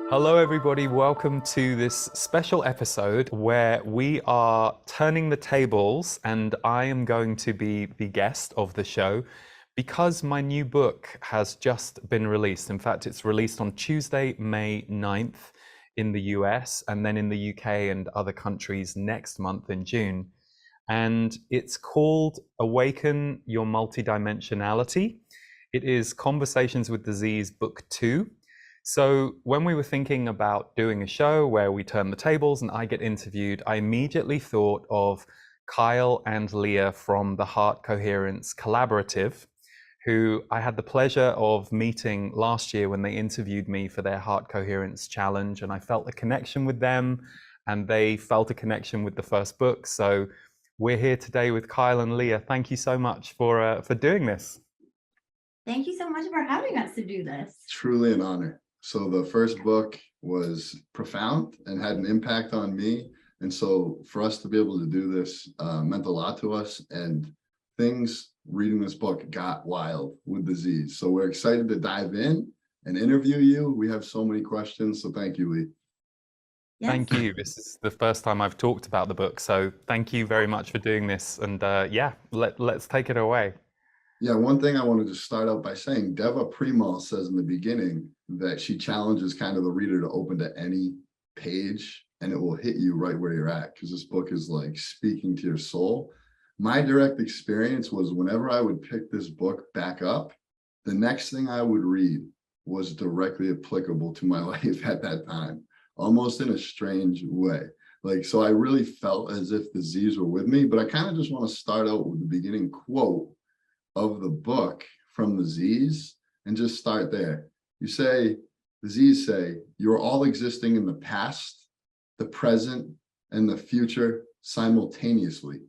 Hello, everybody. Welcome to this special episode where we are turning the tables, and I am going to be the guest of the show because my new book has just been released. In fact, it's released on Tuesday, May 9th in the US, and then in the UK and other countries next month in June. And it's called Awaken Your Multidimensionality. It is Conversations with Disease, Book 2. So when we were thinking about doing a show where we turn the tables and I get interviewed, I immediately thought of Kyle and Leah from the Heart Coherence Collaborative, who I had the pleasure of meeting last year when they interviewed me for their Heart Coherence Challenge, and I felt a connection with them, and they felt a connection with the first book. So we're here today with Kyle and Leah. Thank you so much for doing this. Thank you so much for having us to do this. Truly an honor. So the first book was profound and had an impact on me. And so for us to be able to do this meant a lot to us, and things reading this book got wild with disease. So we're excited to dive in and interview you. We have so many questions. So thank you, Lee. Yes. Thank you. This is the first time I've talked about the book. So thank you very much for doing this. And yeah, let's take it away. Yeah, one thing I wanted to start out by saying, Deva Premal says in the beginning that she challenges kind of the reader to open to any page and it will hit you right where you're at, because this book is like speaking to your soul. My direct experience was whenever I would pick this book back up, the next thing I would read was directly applicable to my life at that time, almost in a strange way. Like, so I really felt as if disease were with me, but I kind of just want to start out with the beginning quote of the book from the Z's and just start there. You say, the Z's say, you're all existing in the past, the present, and the future simultaneously.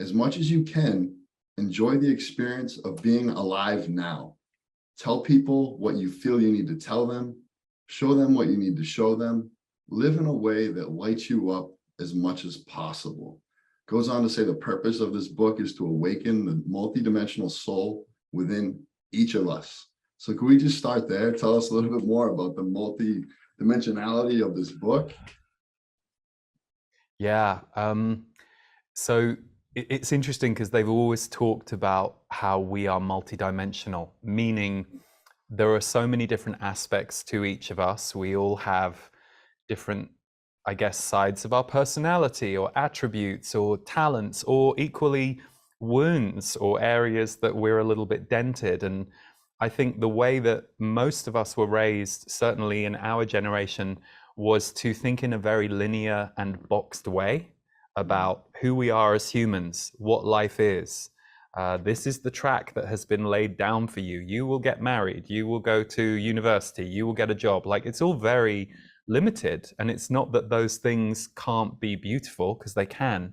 As much as you can, enjoy the experience of being alive now. Tell people what you feel you need to tell them, show them what you need to show them, live in a way that lights you up as much as possible. Goes on to say the purpose of this book is to awaken the multidimensional soul within each of us. So can we just start there? Tell us a little bit more about the multidimensionality of this book. Yeah. So it's interesting because they've always talked about how we are multidimensional, meaning there are so many different aspects to each of us. We all have different, I guess, sides of our personality or attributes or talents, or equally wounds or areas that we're a little bit dented. And I think the way that most of us were raised, certainly in our generation, was to think in a very linear and boxed way about who we are as humans, what life is. This is the track that has been laid down for you. You will get married, you will go to university, you will get a job. Like, it's all very limited. And it's not that those things can't be beautiful, because they can.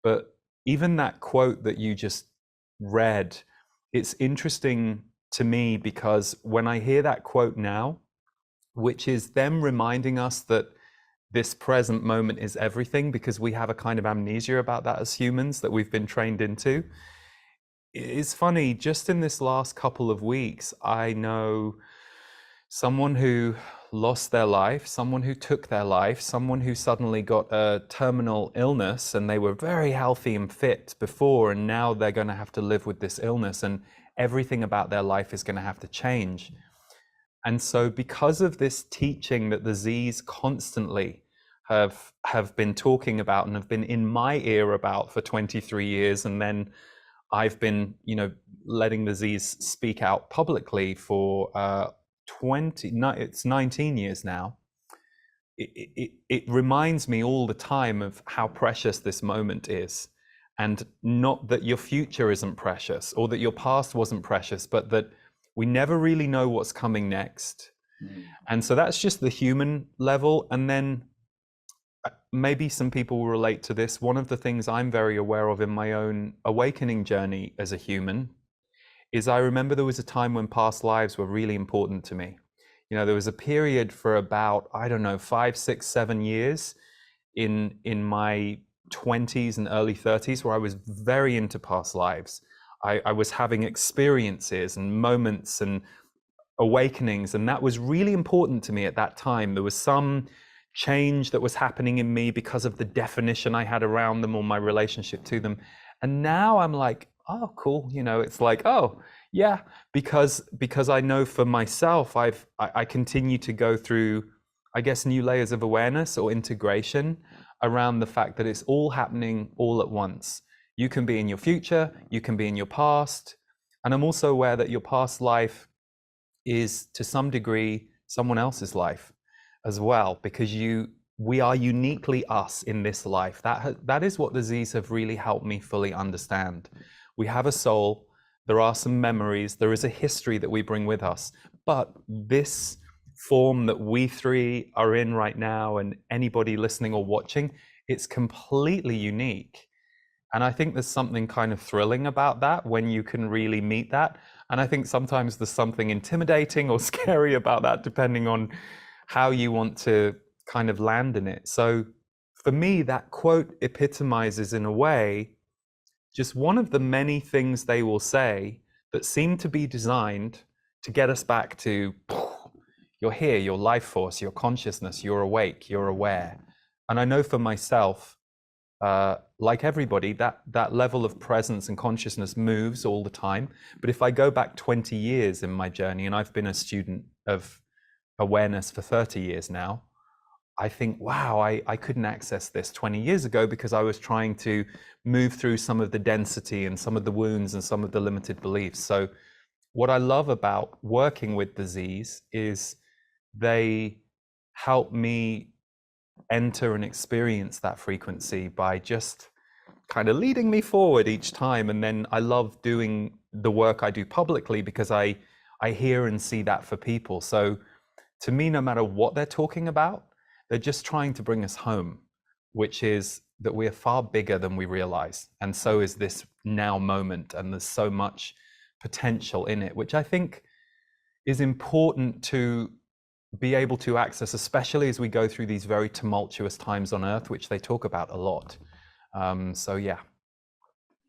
But even that quote that you just read, it's interesting to me because when I hear that quote now, which is them reminding us that this present moment is everything, because we have a kind of amnesia about that as humans that we've been trained into. It's funny, just in this last couple of weeks, I know someone who lost their life, someone who took their life, someone who suddenly got a terminal illness, and they were very healthy and fit before, and now they're going to have to live with this illness, and everything about their life is going to have to change. And so because of this teaching that the Z's constantly have been talking about and have been in my ear about for 23 years, and then I've been, letting the Z's speak out publicly for it's 19 years now. It reminds me all the time of how precious this moment is, and not that your future isn't precious or that your past wasn't precious, but that we never really know what's coming next. And so that's just the human level. And then maybe some people will relate to this. One of the things I'm very aware of in my own awakening journey as a human is I remember there was a time when past lives were really important to me. There was a period for about, 5, 6, 7 years in my 20s and early 30s where I was very into past lives. I was having experiences and moments and awakenings, and that was really important to me at that time. There was some change that was happening in me because of the definition I had around them or my relationship to them. And now I'm like, oh, cool. You know, it's like, oh, yeah, because I know for myself, I continue to go through, I guess, new layers of awareness or integration around the fact that it's all happening all at once. You can be in your future, you can be in your past. And I'm also aware that your past life is to some degree someone else's life as well, because we are uniquely us in this life. That is what the Z's have really helped me fully understand. We have a soul, there are some memories, there is a history that we bring with us, but this form that we three are in right now, and anybody listening or watching, it's completely unique. And I think there's something kind of thrilling about that when you can really meet that. And I think sometimes there's something intimidating or scary about that, depending on how you want to kind of land in it. So for me, that quote epitomizes, in a way, just one of the many things they will say that seem to be designed to get us back to, you're here, your life force, your consciousness, you're awake, you're aware. And I know for myself, like everybody, that level of presence and consciousness moves all the time. But if I go back 20 years in my journey, and I've been a student of awareness for 30 years now, I think, wow, I couldn't access this 20 years ago because I was trying to move through some of the density and some of the wounds and some of the limited beliefs. So what I love about working with the Z's is they help me enter and experience that frequency by just kind of leading me forward each time. And then I love doing the work I do publicly because I hear and see that for people. So to me, no matter what they're talking about, they're just trying to bring us home, which is that we are far bigger than we realize. And so is this now moment. And there's so much potential in it, which I think is important to be able to access, especially as we go through these very tumultuous times on Earth, which they talk about a lot. So yeah,